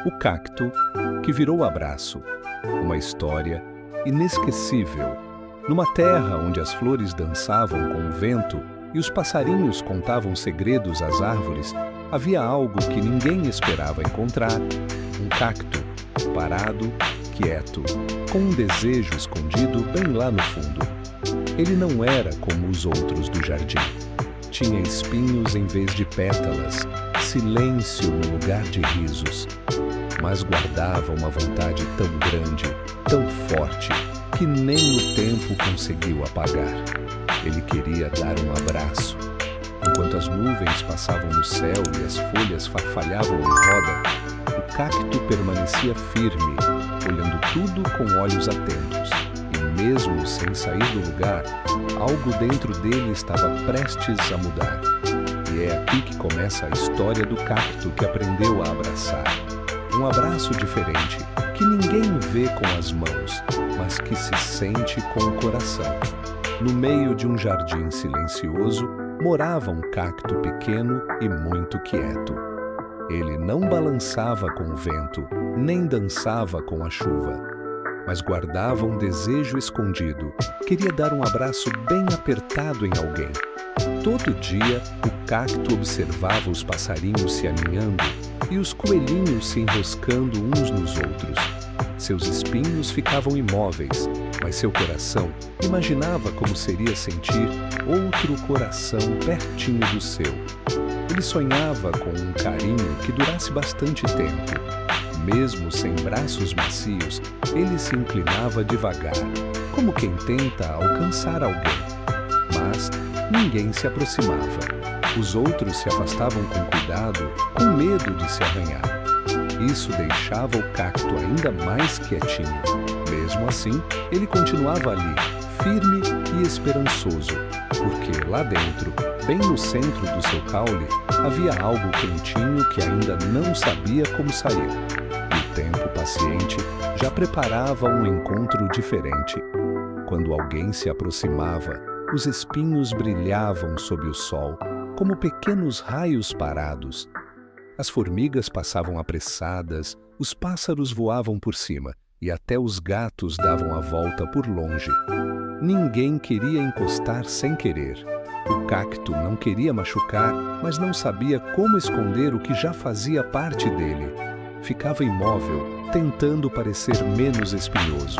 O cacto que virou abraço, uma história inesquecível. Numa terra onde as flores dançavam com o vento e os passarinhos contavam segredos às árvores, havia algo que ninguém esperava encontrar: um cacto, parado, quieto, com um desejo escondido bem lá no fundo. Ele não era como os outros do jardim. Tinha espinhos em vez de pétalas, silêncio no lugar de risos. Mas guardava uma vontade tão grande, tão forte, que nem o tempo conseguiu apagar. Ele queria dar um abraço. Enquanto as nuvens passavam no céu e as folhas farfalhavam em roda, o cacto permanecia firme, olhando tudo com olhos atentos. E mesmo sem sair do lugar, algo dentro dele estava prestes a mudar. E é aqui que começa a história do cacto que aprendeu a abraçar. Um abraço diferente, que ninguém vê com as mãos, mas que se sente com o coração. No meio de um jardim silencioso, morava um cacto pequeno e muito quieto. Ele não balançava com o vento, nem dançava com a chuva, mas guardava um desejo escondido. Queria dar um abraço bem apertado em alguém. Todo dia, o cacto observava os passarinhos se aninhando e os coelhinhos se enroscando uns nos outros. Seus espinhos ficavam imóveis, mas seu coração imaginava como seria sentir outro coração pertinho do seu. Ele sonhava com um carinho que durasse bastante tempo. Mesmo sem braços macios, ele se inclinava devagar, como quem tenta alcançar alguém. Mas ninguém se aproximava. Os outros se afastavam com cuidado, com medo de se arranhar. Isso deixava o cacto ainda mais quietinho. Mesmo assim, ele continuava ali, firme e esperançoso, porque lá dentro, bem no centro do seu caule, havia algo quentinho que ainda não sabia como sair. E o tempo paciente já preparava um encontro diferente. Quando alguém se aproximava, os espinhos brilhavam sob o sol, como pequenos raios parados. As formigas passavam apressadas, os pássaros voavam por cima e até os gatos davam a volta por longe. Ninguém queria encostar sem querer. O cacto não queria machucar, mas não sabia como esconder o que já fazia parte dele. Ficava imóvel, tentando parecer menos espinhoso.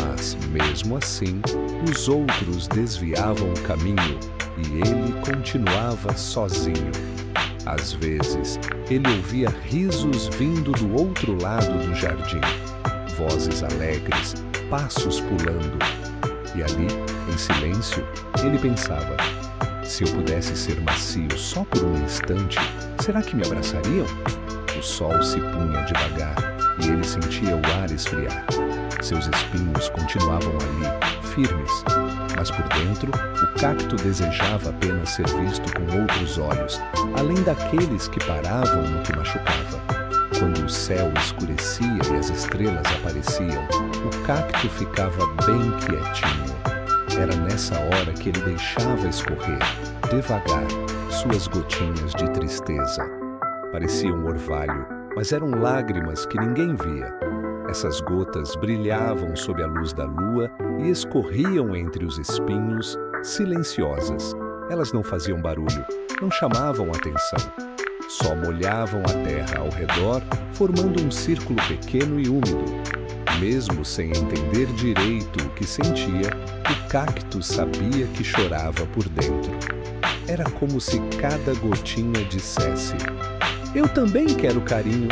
Mas, mesmo assim, os outros desviavam o caminho e ele continuava sozinho. Às vezes, ele ouvia risos vindo do outro lado do jardim, vozes alegres, passos pulando. E ali, em silêncio, ele pensava: se eu pudesse ser macio só por um instante, será que me abraçariam? O sol se punha devagar e ele sentia o ar esfriar. Seus espinhos continuavam ali, firmes, mas por dentro, o cacto desejava apenas ser visto com outros olhos, além daqueles que paravam no que machucava. Quando o céu escurecia e as estrelas apareciam, o cacto ficava bem quietinho. Era nessa hora que ele deixava escorrer, devagar, suas gotinhas de tristeza. Parecia um orvalho, mas eram lágrimas que ninguém via. Essas gotas brilhavam sob a luz da lua e escorriam entre os espinhos, silenciosas. Elas não faziam barulho, não chamavam atenção. Só molhavam a terra ao redor, formando um círculo pequeno e úmido. Mesmo sem entender direito o que sentia, o cacto sabia que chorava por dentro. Era como se cada gotinha dissesse: eu também quero carinho.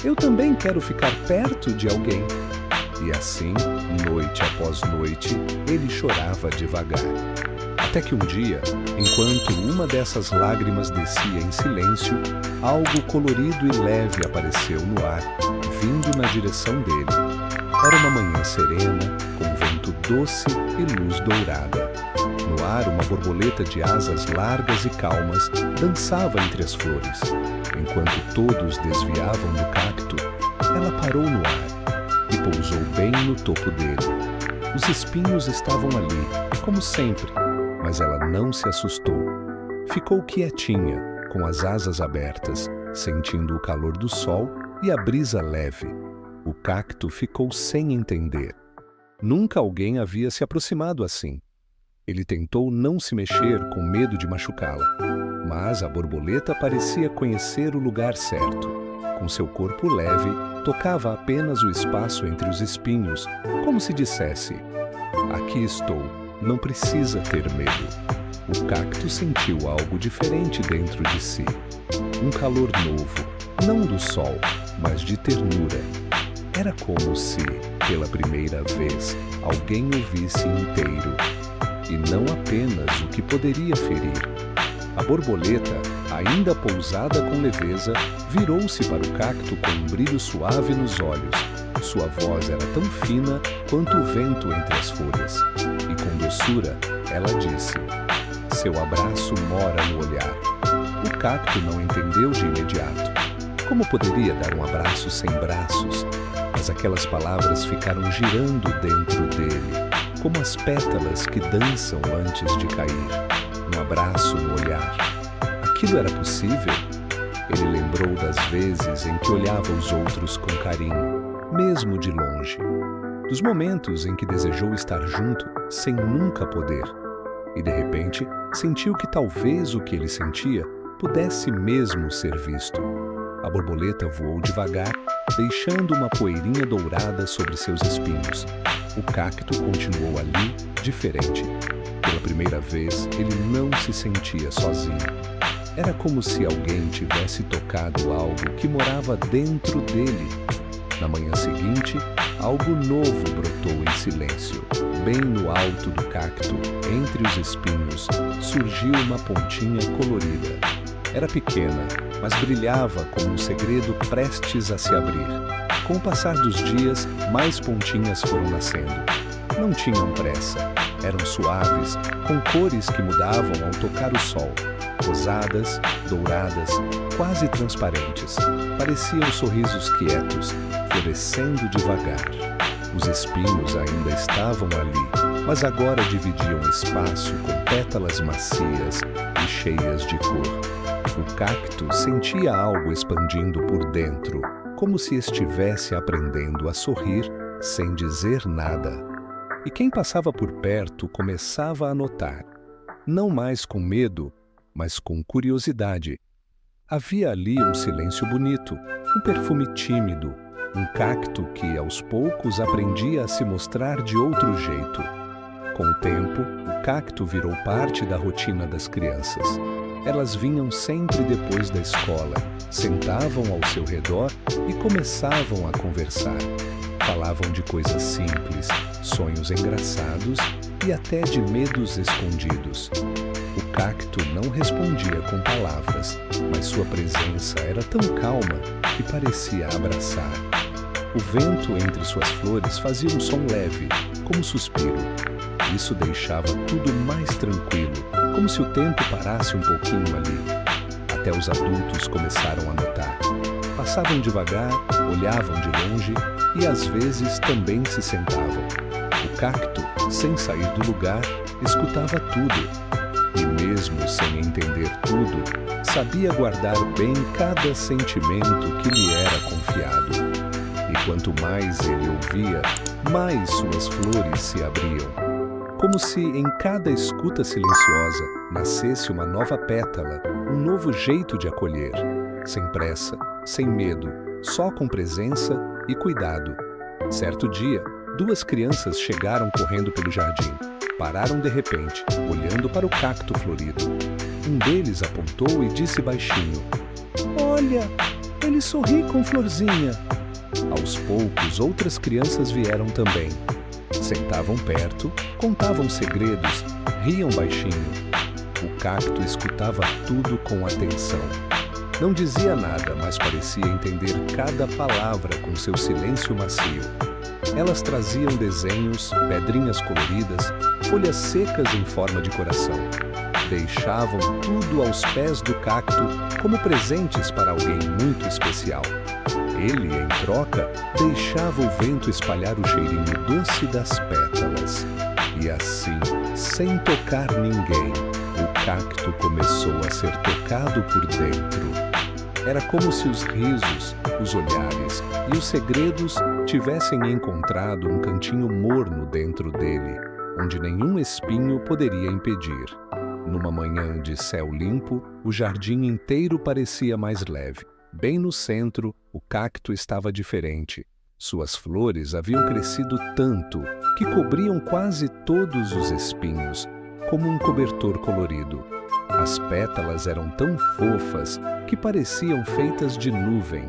Eu também quero ficar perto de alguém. E assim, noite após noite, ele chorava devagar. Até que um dia, enquanto uma dessas lágrimas descia em silêncio, algo colorido e leve apareceu no ar, vindo na direção dele. Era uma manhã serena, com vento doce e luz dourada. No ar, uma borboleta de asas largas e calmas dançava entre as flores. Enquanto todos desviavam do cacto, ela parou no ar e pousou bem no topo dele. Os espinhos estavam ali, como sempre, mas ela não se assustou. Ficou quietinha, com as asas abertas, sentindo o calor do sol e a brisa leve. O cacto ficou sem entender. Nunca alguém havia se aproximado assim. Ele tentou não se mexer com medo de machucá-la, mas a borboleta parecia conhecer o lugar certo. Com seu corpo leve, tocava apenas o espaço entre os espinhos, como se dissesse: "Aqui estou, não precisa ter medo." O cacto sentiu algo diferente dentro de si. Um calor novo, não do sol, mas de ternura. Era como se, pela primeira vez, alguém o visse inteiro, e não apenas o que poderia ferir. A borboleta, ainda pousada com leveza, virou-se para o cacto com um brilho suave nos olhos. Sua voz era tão fina quanto o vento entre as folhas. E com doçura, ela disse: "Seu abraço mora no olhar." O cacto não entendeu de imediato. Como poderia dar um abraço sem braços? Mas aquelas palavras ficaram girando dentro dele, como as pétalas que dançam antes de cair. Um abraço no olhar. Aquilo era possível? Ele lembrou das vezes em que olhava os outros com carinho, mesmo de longe. Dos momentos em que desejou estar junto, sem nunca poder. E de repente, sentiu que talvez o que ele sentia pudesse mesmo ser visto. A borboleta voou devagar, deixando uma poeirinha dourada sobre seus espinhos. O cacto continuou ali, diferente. Pela primeira vez, ele não se sentia sozinho. Era como se alguém tivesse tocado algo que morava dentro dele. Na manhã seguinte, algo novo brotou em silêncio. Bem no alto do cacto, entre os espinhos, surgiu uma pontinha colorida. Era pequena, mas brilhava como um segredo prestes a se abrir. Com o passar dos dias, mais pontinhas foram nascendo. Não tinham pressa, eram suaves, com cores que mudavam ao tocar o sol. Rosadas, douradas, quase transparentes. Pareciam sorrisos quietos, florescendo devagar. Os espinhos ainda estavam ali, mas agora dividiam espaço com pétalas macias e cheias de cor. O cacto sentia algo expandindo por dentro, como se estivesse aprendendo a sorrir sem dizer nada. E quem passava por perto começava a notar, não mais com medo, mas com curiosidade. Havia ali um silêncio bonito, um perfume tímido, um cacto que aos poucos aprendia a se mostrar de outro jeito. Com o tempo, o cacto virou parte da rotina das crianças. Elas vinham sempre depois da escola, sentavam ao seu redor e começavam a conversar. Falavam de coisas simples, sonhos engraçados e até de medos escondidos. O cacto não respondia com palavras, mas sua presença era tão calma que parecia abraçar. O vento entre suas flores fazia um som leve, como um suspiro. Isso deixava tudo mais tranquilo, como se o tempo parasse um pouquinho ali. Até os adultos começaram a notar. Passavam devagar, olhavam de longe e às vezes também se sentavam. O cacto, sem sair do lugar, escutava tudo. E mesmo sem entender tudo, sabia guardar bem cada sentimento que lhe era confiado. E quanto mais ele ouvia, mais suas flores se abriam. Como se em cada escuta silenciosa nascesse uma nova pétala, um novo jeito de acolher. Sem pressa, sem medo, só com presença e cuidado. Certo dia, duas crianças chegaram correndo pelo jardim. Pararam de repente, olhando para o cacto florido. Um deles apontou e disse baixinho: "Olha, ele sorri com florzinha." Aos poucos, outras crianças vieram também. Sentavam perto, contavam segredos, riam baixinho. O cacto escutava tudo com atenção. Não dizia nada, mas parecia entender cada palavra com seu silêncio macio. Elas traziam desenhos, pedrinhas coloridas, folhas secas em forma de coração. Deixavam tudo aos pés do cacto como presentes para alguém muito especial. Ele, em troca, deixava o vento espalhar o cheirinho doce das pétalas. E assim, sem tocar ninguém, o cacto começou a ser tocado por dentro. Era como se os risos, os olhares e os segredos tivessem encontrado um cantinho morno dentro dele, onde nenhum espinho poderia impedir. Numa manhã de céu limpo, o jardim inteiro parecia mais leve. Bem no centro, o cacto estava diferente. Suas flores haviam crescido tanto que cobriam quase todos os espinhos, como um cobertor colorido. As pétalas eram tão fofas que pareciam feitas de nuvem.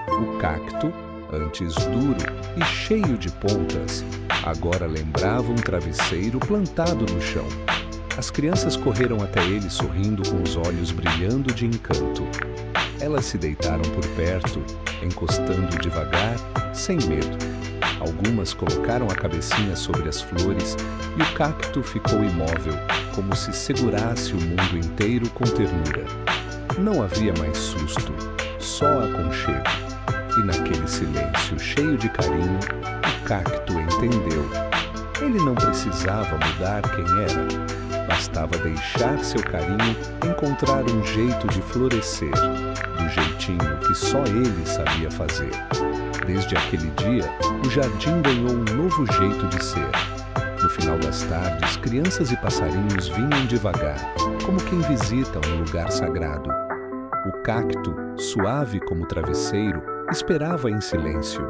O cacto, antes duro e cheio de pontas, agora lembrava um travesseiro plantado no chão. As crianças correram até ele sorrindo com os olhos brilhando de encanto. Elas se deitaram por perto, encostando devagar, sem medo. Algumas colocaram a cabecinha sobre as flores e o cacto ficou imóvel, como se segurasse o mundo inteiro com ternura. Não havia mais susto, só aconchego. E naquele silêncio cheio de carinho, o cacto entendeu. Ele não precisava mudar quem era. Bastava deixar seu carinho encontrar um jeito de florescer, do jeitinho que só ele sabia fazer. Desde aquele dia, o jardim ganhou um novo jeito de ser. No final das tardes, crianças e passarinhos vinham devagar, como quem visita um lugar sagrado. O cacto, suave como travesseiro, esperava em silêncio.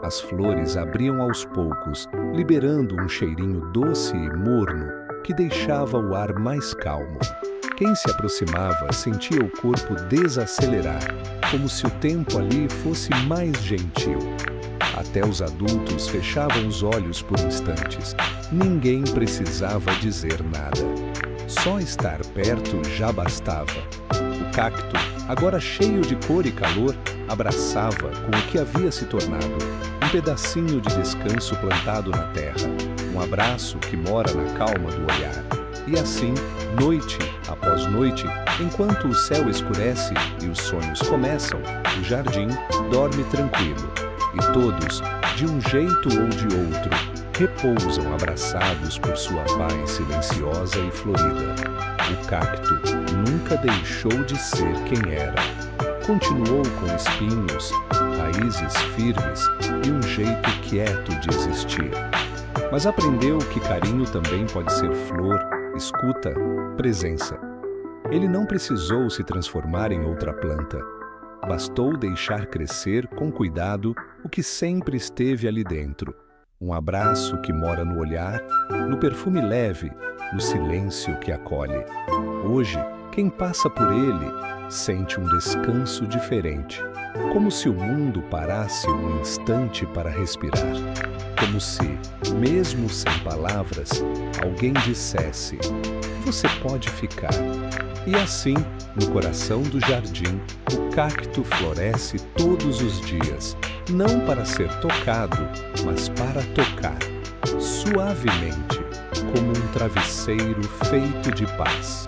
As flores abriam aos poucos, liberando um cheirinho doce e morno que deixava o ar mais calmo. Quem se aproximava sentia o corpo desacelerar, como se o tempo ali fosse mais gentil. Até os adultos fechavam os olhos por instantes. Ninguém precisava dizer nada. Só estar perto já bastava. O cacto, agora cheio de cor e calor, abraçava com o que havia se tornado um pedacinho de descanso plantado na terra, um abraço que mora na calma do olhar. E assim, noite após noite, enquanto o céu escurece e os sonhos começam, o jardim dorme tranquilo. E todos, de um jeito ou de outro, repousam abraçados por sua paz silenciosa e florida. O cacto nunca deixou de ser quem era. Continuou com espinhos, raízes firmes e um jeito quieto de existir. Mas aprendeu que carinho também pode ser flor, escuta, presença. Ele não precisou se transformar em outra planta. Bastou deixar crescer com cuidado o que sempre esteve ali dentro. Um abraço que mora no olhar, no perfume leve, no silêncio que acolhe. Hoje, quem passa por ele sente um descanso diferente, como se o mundo parasse um instante para respirar. Como se, mesmo sem palavras, alguém dissesse: "Você pode ficar." E assim, no coração do jardim, o cacto floresce todos os dias, não para ser tocado, mas para tocar, suavemente, como um travesseiro feito de paz.